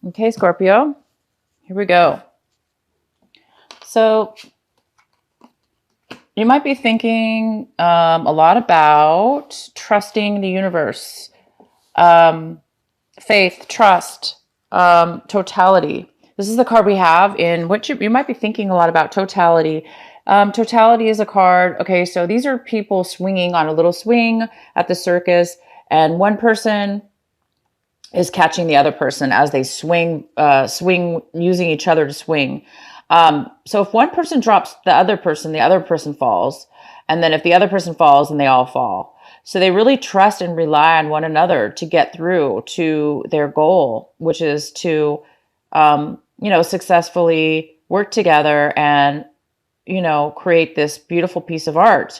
Okay, Scorpio, here we go. So you might be thinking a lot about trusting the universe, um, faith, trust, totality. This is the card we have in which you might be thinking a lot about totality. Totality is a card. Okay, so these are people swinging on a little swing at the circus, and one person is catching the other person as they swing using each other to swing. So if one person drops the other person falls. And then if the other person falls, then they all fall. So they really trust and rely on one another to get through to their goal, which is to, successfully work together and, create this beautiful piece of art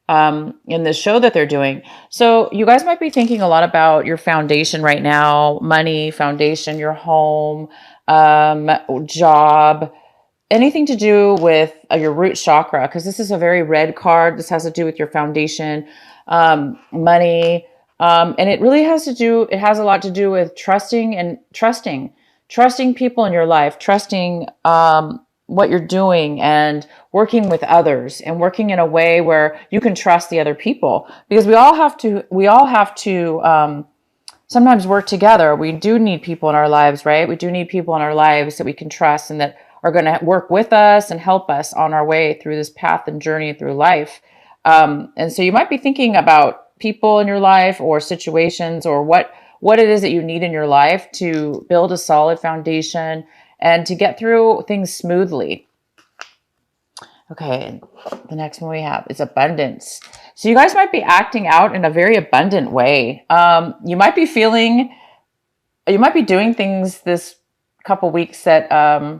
in this show that they're doing. So you guys might be thinking a lot about your foundation right now, money, foundation, your home, job, anything to do with your root chakra, because this is a very red card. This has to do with your foundation, money. And it really it has a lot to do with trusting people in your life, trusting, what you're doing and working with others and working in a way where you can trust the other people, because we all have to sometimes work together. We do need people in our lives, right? We do need people in our lives that we can trust and that are going to work with us and help us on our way through this path and journey through life. And so you might be thinking about people in your life or situations or what it is that you need in your life to build a solid foundation and to get through things smoothly. Okay, the next one we have is abundance. So you guys might be acting out in a very abundant way. You might be doing things this couple weeks that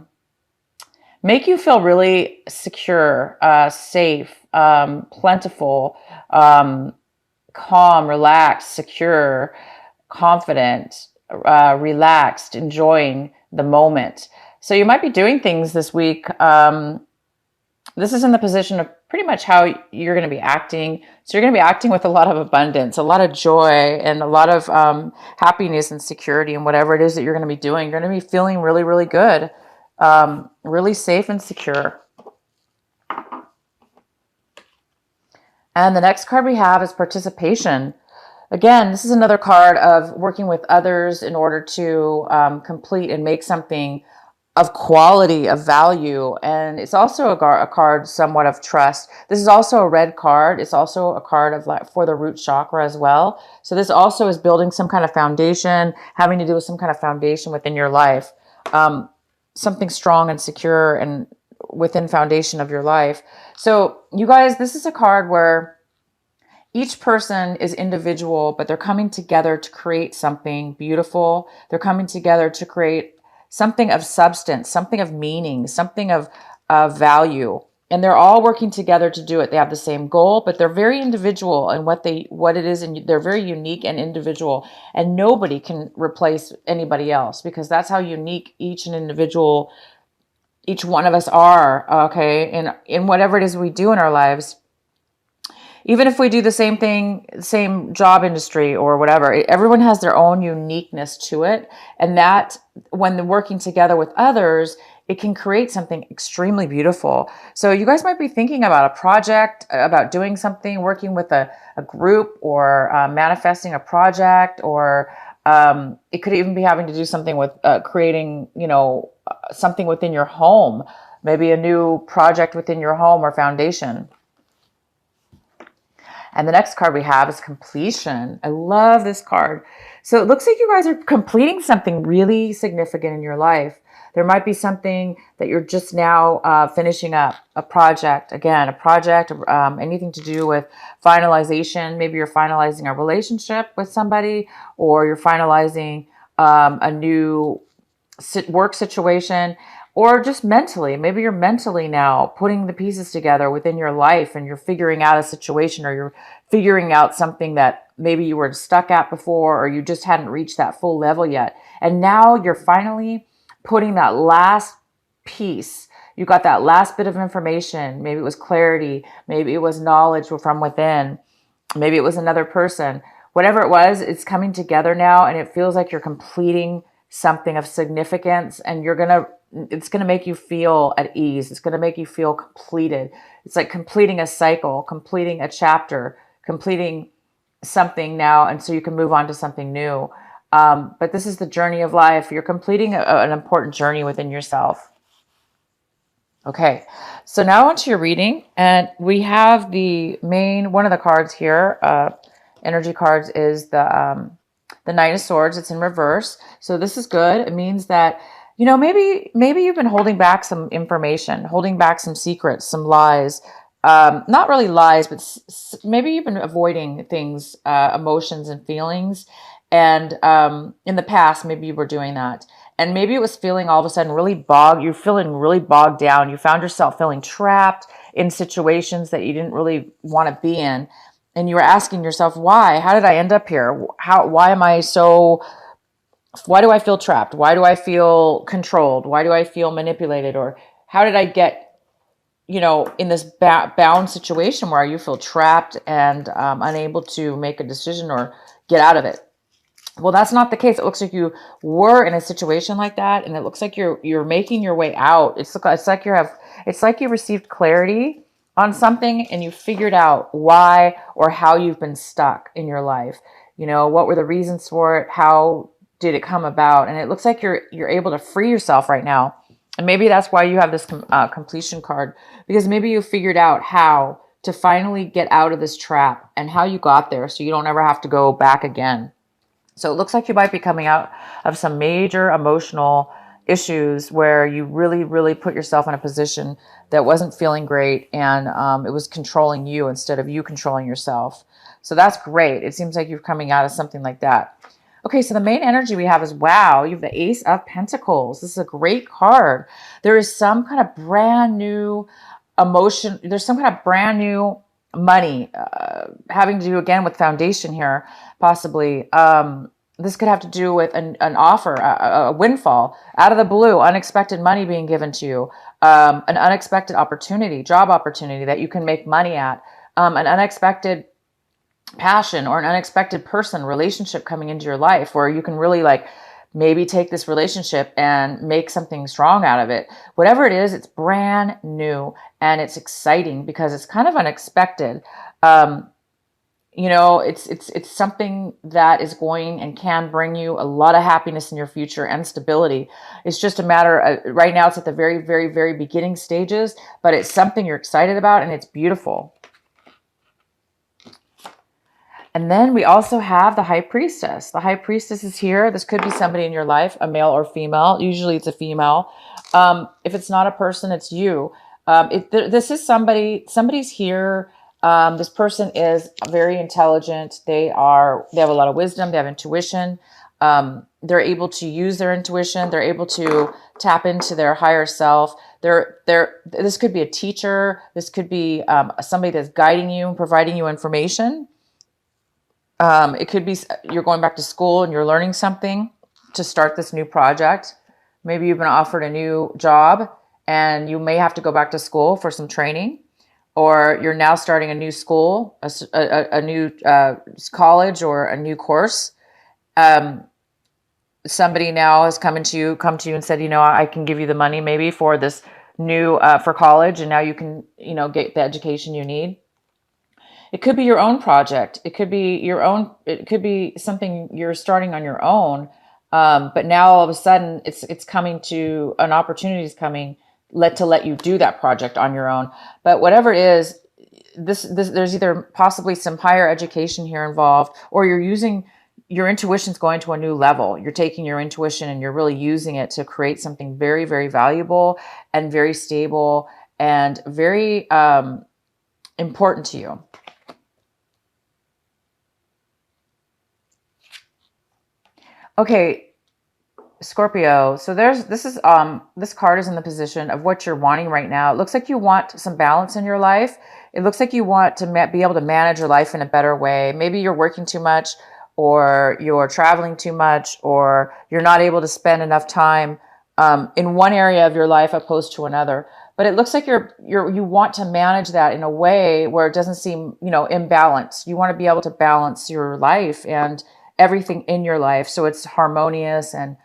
make you feel really secure, safe, plentiful, calm, relaxed, secure, confident, relaxed, enjoying the moment. So you might be doing things this week. This is in the position of pretty much how you're going to be acting. So you're going to be acting with a lot of abundance, a lot of joy, and a lot of happiness and security in whatever it is that you're going to be doing. You're going to be feeling really, really good, really safe and secure. And the next card we have is participation. Again, this is another card of working with others in order to complete and make something of quality, of value. And it's also a card somewhat of trust. This is also a red card. It's also a card of for the root chakra as well. So this also is building some kind of foundation, having to do with some kind of foundation within your life, something strong and secure and within foundation of your life. So you guys, this is a card where each person is individual, but they're coming together to create something beautiful. They're coming together to create something of substance, something of meaning, something of value. And they're all working together to do it. They have the same goal, but they're very individual in what it is, and they're very unique and individual. And nobody can replace anybody else, because that's how unique each one of us are, okay, in whatever it is we do in our lives. Even if we do the same thing, same job industry or whatever, everyone has their own uniqueness to it. And that, when they're working together with others, it can create something extremely beautiful. So you guys might be thinking about a project, about doing something, working with a group, or manifesting a project, or it could even be having to do something with creating, something within your home, maybe a new project within your home or foundation. And the next card we have is completion. I love this card. So it looks like you guys are completing something really significant in your life. There might be something that you're just now finishing up, a project, anything to do with finalization. Maybe you're finalizing a relationship with somebody, or you're finalizing a new work situation. Or just mentally, maybe you're mentally now putting the pieces together within your life, and you're figuring out a situation, or you're figuring out something that maybe you were stuck at before, or you just hadn't reached that full level yet. And now you're finally putting that last piece. You got that last bit of information. Maybe it was clarity. Maybe it was knowledge from within. Maybe it was another person. Whatever it was, it's coming together now, and it feels like you're completing something of significance, and it's going to make you feel at ease. It's going to make you feel completed. It's like completing a cycle, completing a chapter, completing something now, and so you can move on to something new. But this is the journey of life. You're completing an important journey within yourself. Okay, so now onto your reading, and we have one of the cards here, energy cards, is the Knight of Swords. It's in reverse, so this is good. It means that, maybe you've been holding back some information, holding back some secrets, some lies. Not really lies, but maybe you've been avoiding things, emotions and feelings. And in the past, maybe you were doing that. And maybe it was feeling all of a sudden you're feeling really bogged down. You found yourself feeling trapped in situations that you didn't really want to be in. And you were asking yourself, why? How did I end up here? Why do I feel trapped? Why do I feel controlled? Why do I feel manipulated? Or how did I get, in this bound situation where you feel trapped and unable to make a decision or get out of it? Well, that's not the case. It looks like you were in a situation like that, and it looks like you're making your way out. It's like you received clarity on something, and you figured out why or how you've been stuck in your life. What were the reasons for it? How did it come about? And it looks like you're able to free yourself right now. And maybe that's why you have this completion card, because maybe you figured out how to finally get out of this trap and how you got there, so you don't ever have to go back again. So it looks like you might be coming out of some major emotional issues where you really, really put yourself in a position that wasn't feeling great, and it was controlling you instead of you controlling yourself. So that's great. It seems like you're coming out of something like that. Okay, so the main energy we have is, wow, you have the Ace of Pentacles. This is a great card. There is some kind of brand new emotion. There's some kind of brand new money having to do, again, with foundation here, possibly. This could have to do with an offer, a windfall, out of the blue, unexpected money being given to you, an unexpected opportunity, job opportunity that you can make money at, an unexpected passion or an unexpected person, relationship coming into your life where you can really maybe take this relationship and make something strong out of it. Whatever it is, it's brand new and it's exciting because it's kind of unexpected. It's something that is going and can bring you a lot of happiness in your future and stability. It's just a matter of, right now it's at the very, very, very beginning stages, but it's something you're excited about and it's beautiful. And then we also have the High Priestess. The High Priestess is here. This could be somebody in your life, a male or female. Usually it's a female. If it's not a person, it's you. This is somebody's here. This person is very intelligent. They have a lot of wisdom. They have intuition. They're able to use their intuition. They're able to tap into their higher self. This could be a teacher. This could be somebody that's guiding you and providing you information. It could be you're going back to school and you're learning something to start this new project. Maybe you've been offered a new job and you may have to go back to school for some training, or you're now starting a new school, a new college or a new course. Somebody now has come to you and said, I can give you the money maybe for this new, for college, and now you can, get the education you need. It could be your own project. It could be something you're starting on your own. But now all of a sudden it's coming to an opportunity is coming to let you do that project on your own. But whatever it is, there's either possibly some higher education here involved, or you're using your intuition's going to a new level. You're taking your intuition and you're really using it to create something very, very valuable and very stable and very important to you. Okay, Scorpio. So this card is in the position of what you're wanting right now. It looks like you want some balance in your life. It looks like you want to be able to manage your life in a better way. Maybe you're working too much, or you're traveling too much, or you're not able to spend enough time in one area of your life opposed to another. But it looks like you want to manage that in a way where it doesn't seem, imbalanced. You want to be able to balance your life and everything in your life so it's harmonious and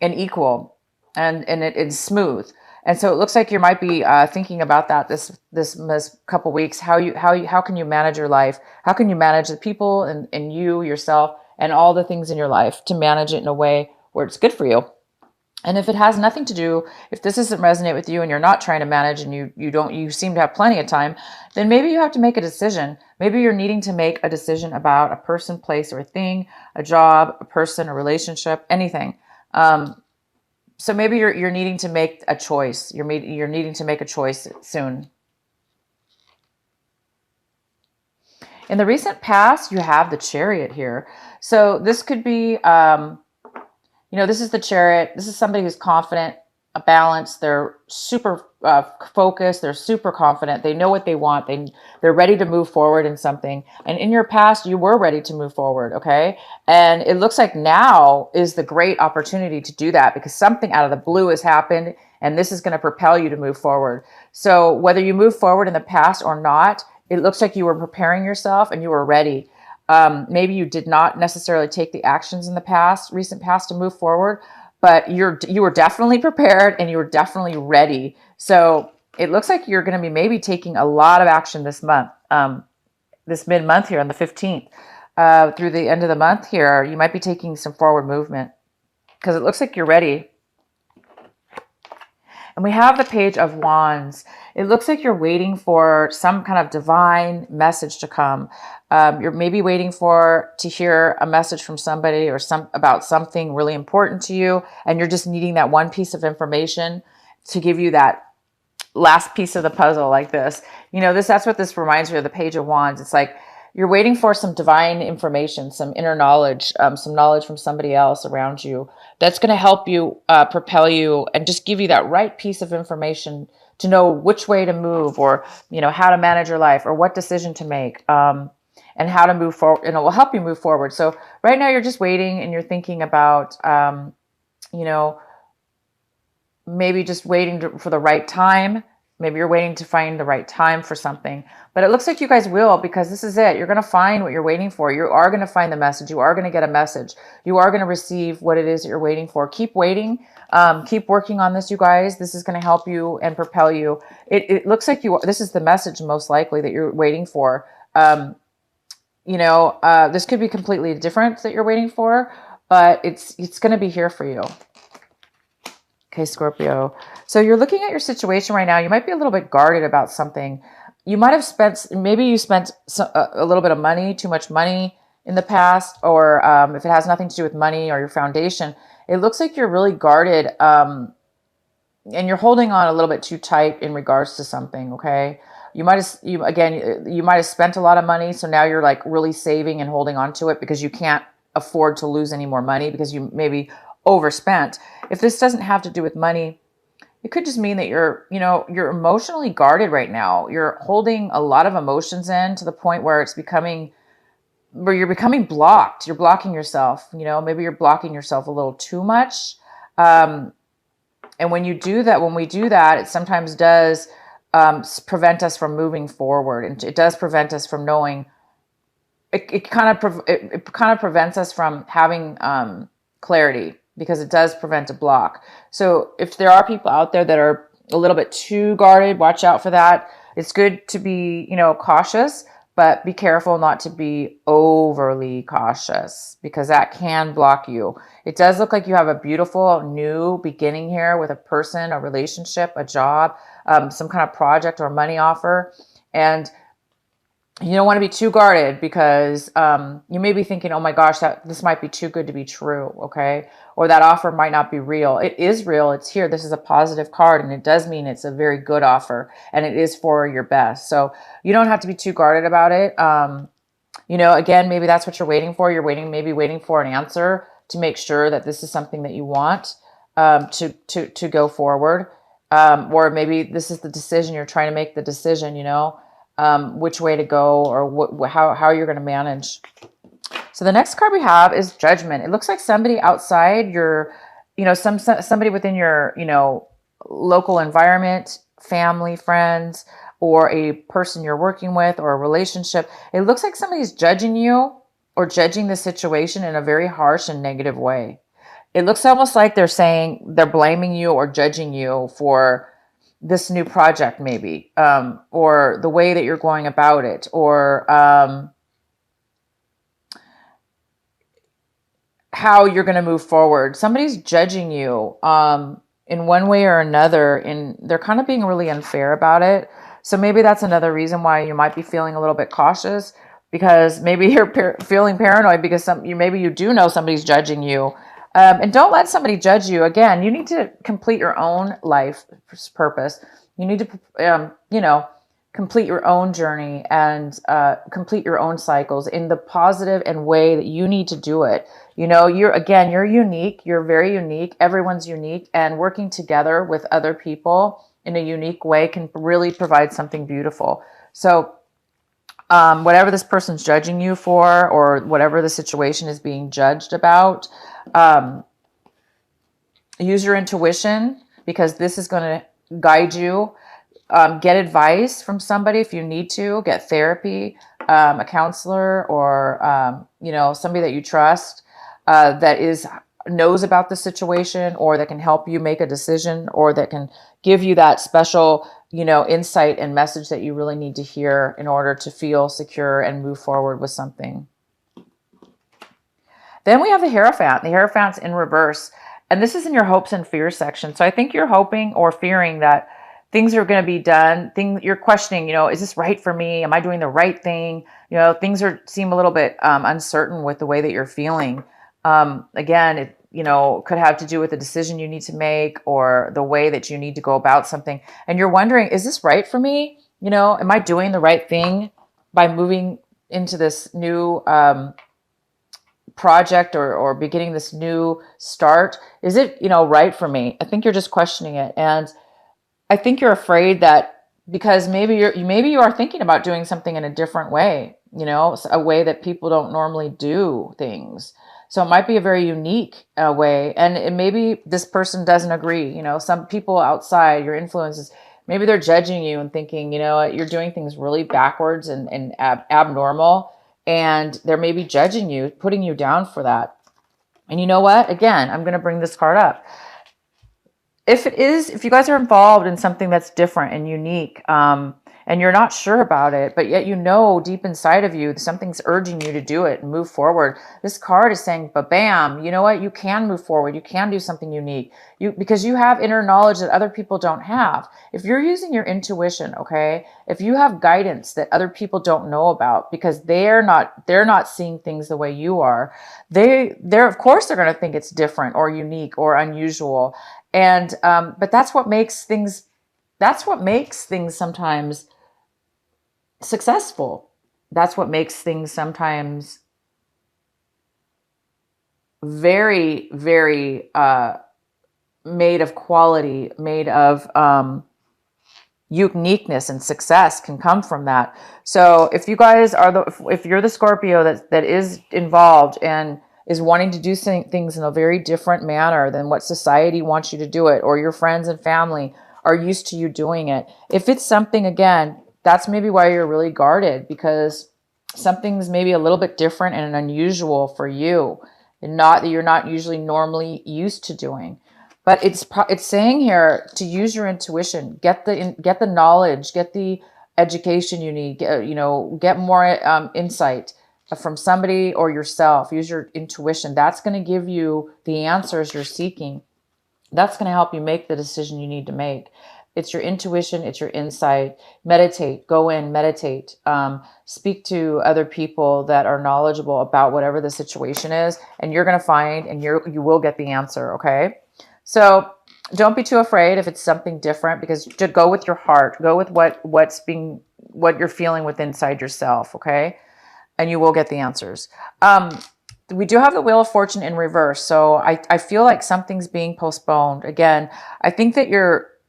and equal, and it's smooth. And so it looks like you might be thinking about that this couple weeks. How can you manage your life? How can you manage the people and you yourself and all the things in your life to manage it in a way where it's good for you? And if it has nothing to do, if this doesn't resonate with you and you're not trying to manage and you seem to have plenty of time, then maybe you have to make a decision. Maybe you're needing to make a decision about a person, place, or a thing, a job, a person, a relationship, anything. So maybe you're needing to make a choice. You're needing to make a choice soon. In the recent past, you have the Chariot here. So this could be this is the Chariot. This is somebody who's confident, balanced. They're super focused. They're super confident. They know what they want. They're ready to move forward in something. And in your past, you were ready to move forward. Okay. And it looks like now is the great opportunity to do that because something out of the blue has happened and this is going to propel you to move forward. So whether you move forward in the past or not, it looks like you were preparing yourself and you were ready. Maybe you did not necessarily take the actions in the recent past to move forward, but you were definitely prepared and you were definitely ready. So it looks like you're going to be maybe taking a lot of action this month, this mid-month here on the 15th, through the end of the month here. You might be taking some forward movement because it looks like you're ready. And we have the Page of Wands. It looks like you're waiting for some kind of divine message to come. You're maybe waiting to hear a message from somebody or about something really important to you. And you're just needing that one piece of information to give you that last piece of the puzzle like this. That's what this reminds me of, the Page of Wands. It's like you're waiting for some divine information, some inner knowledge, some knowledge from somebody else around you that's going to help you, propel you, and just give you that right piece of information to know which way to move, or how to manage your life, or what decision to make, and how to move forward. And it will help you move forward. So right now you're just waiting and you're thinking about, maybe just waiting for the right time. Maybe you're waiting to find the right time for something, but it looks like you guys will, because this is it. You're going to find what you're waiting for. You are going to find the message. You are going to get a message. You are going to receive what it is that you're waiting for. Keep waiting. Keep working on this, you guys. This is going to help you and propel you. It looks like this is the message most likely that you're waiting for. This could be completely different that you're waiting for, but it's going to be here for you. Okay, Scorpio. So you're looking at your situation right now. You might be a little bit guarded about something. You might have maybe you spent a little bit of money, too much money in the past, or if it has nothing to do with money or your foundation, it looks like you're really guarded, and you're holding on a little bit too tight in regards to something. Okay. You might have spent a lot of money. So now you're like really saving and holding on to it because you can't afford to lose any more money because you maybe overspent. If this doesn't have to do with money, it could just mean that you're emotionally guarded right now. You're holding a lot of emotions in to the point where you're becoming blocked. You're blocking yourself. Maybe you're blocking yourself a little too much. And when we do that, it sometimes does prevent us from moving forward, and it does prevent us from knowing. It kind of prevents us from having clarity, because it does prevent a block. So if there are people out there that are a little bit too guarded, watch out for that. It's good to be, cautious, but be careful not to be overly cautious, because that can block you. It does look like you have a beautiful new beginning here with a person, a relationship, a job, some kind of project or money offer. And you don't want to be too guarded, because you may be thinking, oh my gosh, this might be too good to be true, okay? Or that offer might not be real. It is real. It's here. This is a positive card, and it does mean it's a very good offer, and it is for your best. So you don't have to be too guarded about it. Again, maybe that's what you're waiting for. You're waiting for an answer to make sure that this is something that you want to go forward. Or maybe this is the decision. You're trying to make the decision, which way to go, or how you're going to manage. So the next card we have is Judgment. It looks like somebody outside your, somebody within your, local environment, family, friends, or a person you're working with, or a relationship. It looks like somebody's judging you or judging the situation in a very harsh and negative way. it looks almost like they're saying they're blaming you or judging you for this new project, maybe, or the way that you're going about it, or how you're going to move forward. Somebody's judging you in one way or another, and they're kind of being really unfair about it. So maybe that's another reason why you might be feeling a little bit cautious, because maybe you're feeling paranoid because maybe you do know somebody's judging you. And don't let somebody judge you. Again, you need to complete your own life purpose. You need to, complete your own journey and complete your own cycles in the positive and way that you need to do it. You're unique. You're very unique. Everyone's unique, and working together with other people in a unique way can really provide something beautiful. So whatever this person's judging you for, or whatever the situation is being judged about, use your intuition, because this is going to guide you. Get advice from somebody if you need to. Get therapy, a counselor, or somebody that you trust that knows about the situation, or that can help you make a decision, or that can give you that special insight and message that you really need to hear in order to feel secure and move forward with something. Then we have the Hierophant. The Hierophant's in reverse, and this is in your hopes and fears section. So I think you're hoping or fearing that things are going to be done. You're questioning, is this right for me? Am I doing the right thing? Things seem a little bit uncertain with the way that you're feeling. Again, it could have to do with the decision you need to make, or the way that you need to go about something. And you're wondering, is this right for me? Am I doing the right thing by moving into this new project, or beginning this new start? Is it, right for me? I think you're just questioning it. And I think you're afraid that because maybe you are thinking about doing something in a different way, a way that people don't normally do things. So it might be a very unique way. And maybe this person doesn't agree. Some people outside your influences, maybe they're judging you and thinking, you're doing things really backwards and abnormal. And they're maybe judging you, putting you down for that. And you know what? Again, I'm going to bring this card up. If you guys are involved in something that's different and unique, and you're not sure about it, but yet deep inside of you, something's urging you to do it and move forward. This card is saying, but bam, you know what? You can move forward. You can do something unique. Because you have inner knowledge that other people don't have. If you're using your intuition, okay? If you have guidance that other people don't know about, because they're not seeing things the way you are, they're of course they're going to think it's different or unique or unusual. And but that's what makes things sometimes successful. That's what makes things sometimes very, very made of quality, made of uniqueness, and success can come from that. So if you guys if you're the Scorpio that is involved and is wanting to do things in a very different manner than what society wants you to do it, or your friends and family are used to you doing it. If it's something, again, that's maybe why you're really guarded, because something's maybe a little bit different and unusual for you, and not that you're not usually normally used to doing. But it's saying here to use your intuition, get the knowledge, get the education you need, get more insight from somebody or yourself. Use your intuition. That's going to give you the answers you're seeking. That's going to help you make the decision you need to make. It's your intuition. It's your insight. Meditate. Go in, meditate. Speak to other people that are knowledgeable about whatever the situation is, and you're going to find, and you will get the answer. Okay. So don't be too afraid if it's something different, because to go with your heart, go with what you're feeling with inside yourself. Okay. And you will get the answers. We do have the Wheel of Fortune in reverse. So I feel like something's being postponed. Again, I think that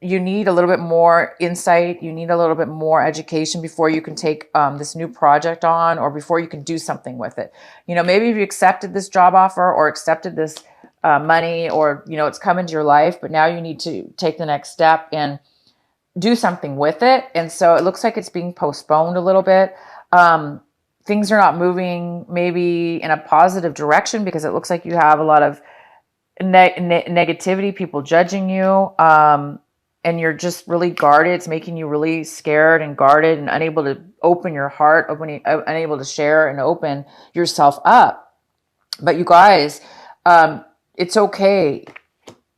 you need a little bit more insight. You need a little bit more education before you can take this new project on, or before you can do something with it. Maybe if you accepted this job offer, or accepted this money, or, it's come into your life, but now you need to take the next step and do something with it. And so it looks like it's being postponed a little bit. Things are not moving maybe in a positive direction, because it looks like you have a lot of negativity, people judging you, and you're just really guarded. It's making you really scared and guarded and unable to open your heart, unable to share and open yourself up. But you guys, it's okay.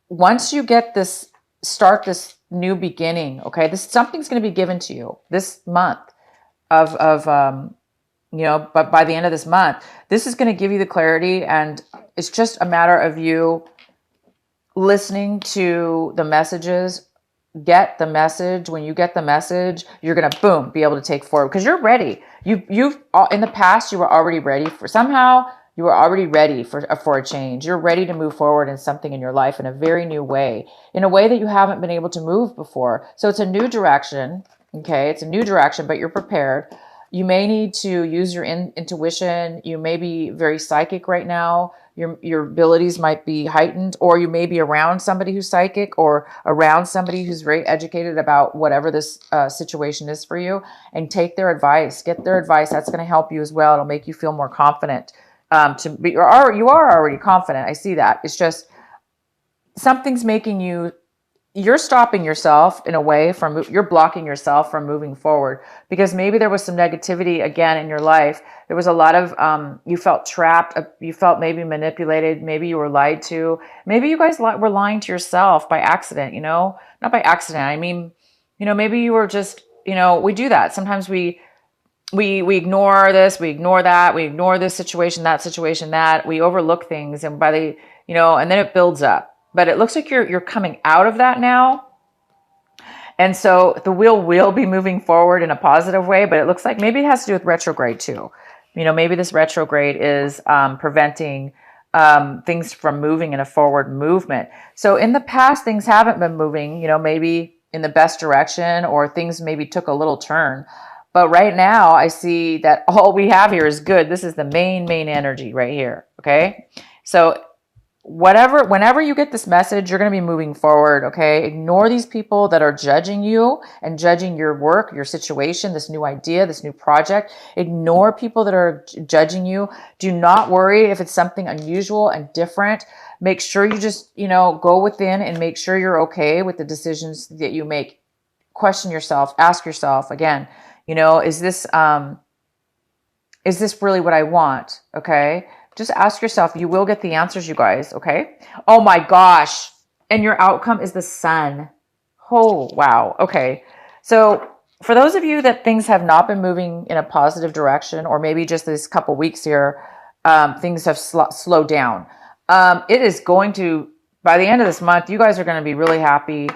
Once you get this, start this new beginning, okay, this something's going to be given to you this month but by the end of this month, this is going to give you the clarity, and it's just a matter of you listening to the messages. Get the message. When you get the message, you're going to boom, be able to take forward because you're ready. You've in the past, you were already ready for you were already ready for a change. You're ready to move forward in something in your life in a very new way, in a way that you haven't been able to move before. So it's a new direction. Okay. It's a new direction, but you're prepared. You may need to use your intuition. You may be very psychic right now. Your abilities might be heightened, or you may be around somebody who's psychic or around somebody who's very educated about whatever this situation is for you, and take their advice. Get their advice. That's going to help you as well. It'll make you feel more confident. You are already confident. I see that. It's just something's making you're stopping yourself in a way you're blocking yourself from moving forward, because maybe there was some negativity again in your life. There was a lot of, you felt trapped. You felt maybe manipulated. Maybe you were lied to. Maybe you guys were lying to yourself by accident, not by accident. I mean, maybe you were just, we do that. Sometimes we ignore this, we ignore that, we ignore this situation, that we overlook things, and and then it builds up. But it looks like you're coming out of that now. And so the wheel will be moving forward in a positive way, but it looks like maybe it has to do with retrograde too. Maybe this retrograde is preventing things from moving in a forward movement. So in the past, things haven't been moving, maybe in the best direction, or things maybe took a little turn. But right now I see that all we have here is good. This is the main energy right here. Okay. So whenever you get this message, you're going to be moving forward. Okay. Ignore these people that are judging you and judging your work, your situation, this new idea, this new project. Ignore people that are judging you. Do not worry if it's something unusual and different. Make sure you just, go within and make sure you're okay with the decisions that you make. Question yourself, ask yourself again, is this really what I want? Okay. Just ask yourself. You will get the answers, you guys. Okay. Oh my gosh. And your outcome is the sun. Oh, wow. Okay. So for those of you that things have not been moving in a positive direction, or maybe just this couple weeks here, things have slowed down. It is going to, by the end of this month, you guys are going to be really happy.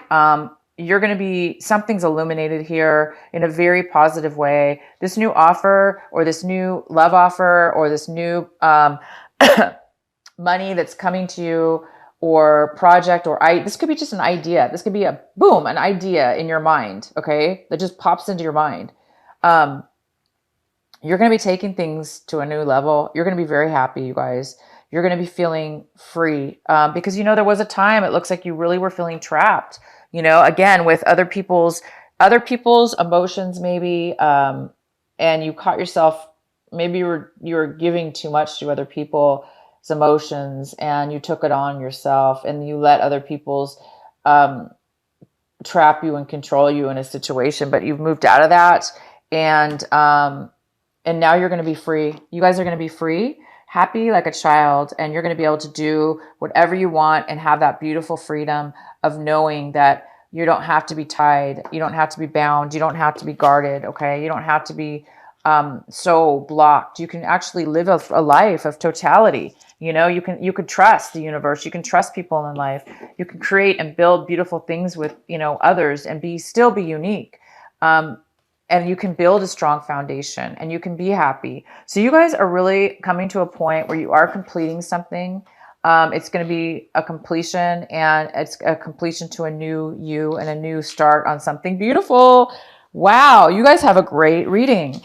You're going to be, something's illuminated here in a very positive way. This new offer, or this new love offer, or this new money that's coming to you, or project, or this could be just an idea. This could be an idea in your mind. Okay. That just pops into your mind. You're going to be taking things to a new level. You're going to be very happy, you guys. You're going to be feeling free, because, there was a time it looks like you really were feeling trapped, again, with other people's emotions, maybe, and you caught yourself, maybe you were giving too much to other people's emotions, and you took it on yourself, and you let other people's trap you and control you in a situation. But you've moved out of that, and now you're going to be free. You guys are going to be free, happy like a child, and you're going to be able to do whatever you want and have that beautiful freedom of knowing that you don't have to be tied. You don't have to be bound. You don't have to be guarded. Okay. You don't have to be so blocked. You can actually live a life of totality. You could trust the universe. You can trust people in life. You can create and build beautiful things with, others, and still be unique. And you can build a strong foundation, and you can be happy. So you guys are really coming to a point where you are completing something. It's going to be a completion, and it's a completion to a new you and a new start on something beautiful. Wow. You guys have a great reading.